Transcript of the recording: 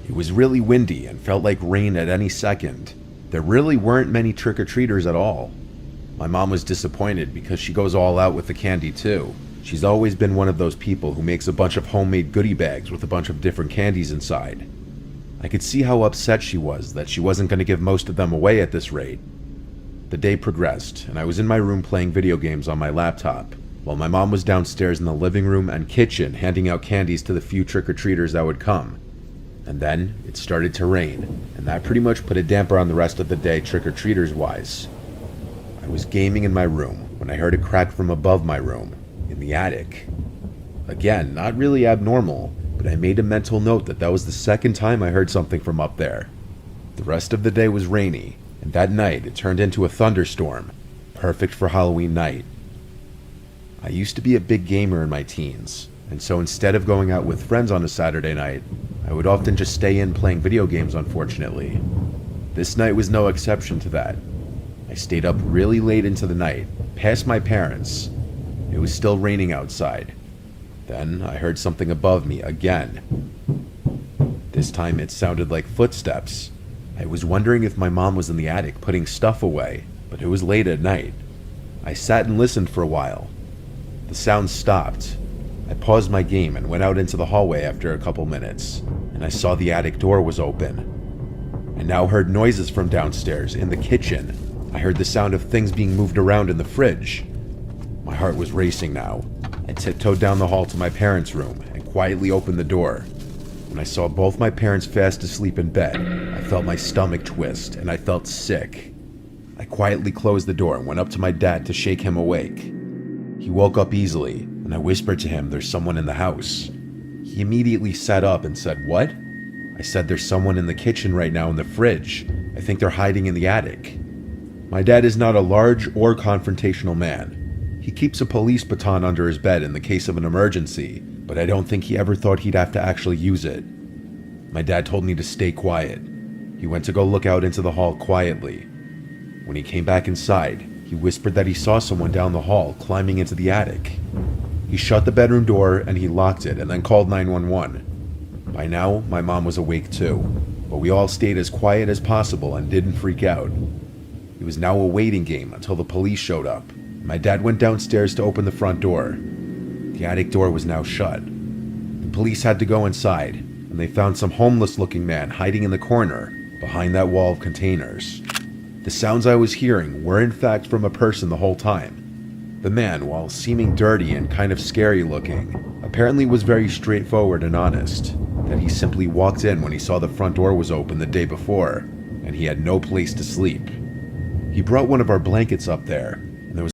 It was really windy and felt like rain at any second. There really weren't many trick-or-treaters at all. My mom was disappointed because she goes all out with the candy too. She's always been one of those people who makes a bunch of homemade goodie bags with a bunch of different candies inside. I could see how upset she was that she wasn't going to give most of them away at this rate. The day progressed, and I was in my room playing video games on my laptop, while my mom was downstairs in the living room and kitchen handing out candies to the few trick-or-treaters that would come. And then it started to rain, and that pretty much put a damper on the rest of the day trick-or-treaters wise. I was gaming in my room when I heard a crack from above my room, in the attic. Again, not really abnormal, but I made a mental note that was the second time I heard something from up there. The rest of the day was rainy, and that night it turned into a thunderstorm, perfect for Halloween night. I used to be a big gamer in my teens, and so instead of going out with friends on a Saturday night, I would often just stay in playing video games, unfortunately. This night was no exception to that. I stayed up really late into the night, past my parents. It was still raining outside. Then I heard something above me again. This time it sounded like footsteps. I was wondering if my mom was in the attic putting stuff away, but it was late at night. I sat and listened for a while. The sound stopped. I paused my game and went out into the hallway after a couple minutes, and I saw the attic door was open. I now heard noises from downstairs in the kitchen. I heard the sound of things being moved around in the fridge. My heart was racing now. I tiptoed down the hall to my parents' room and quietly opened the door. When I saw both my parents fast asleep in bed, I felt my stomach twist and I felt sick. I quietly closed the door and went up to my dad to shake him awake. He woke up easily, and I whispered to him, "There's someone in the house." He immediately sat up and said, "What?" I said, "There's someone in the kitchen right now in the fridge. I think they're hiding in the attic." My dad is not a large or confrontational man. He keeps a police baton under his bed in the case of an emergency, but I don't think he ever thought he'd have to actually use it. My dad told me to stay quiet. He went to go look out into the hall quietly. When he came back inside, he whispered that he saw someone down the hall climbing into the attic. He shut the bedroom door and he locked it and then called 911. By now, my mom was awake too, but we all stayed as quiet as possible and didn't freak out. It was now a waiting game until the police showed up. My dad went downstairs to open the front door. The attic door was now shut. The police had to go inside, and they found some homeless-looking man hiding in the corner behind that wall of containers. The sounds I was hearing were in fact from a person the whole time. The man, while seeming dirty and kind of scary looking, apparently was very straightforward and honest, that he simply walked in when he saw the front door was open the day before, and he had no place to sleep. He brought one of our blankets up there,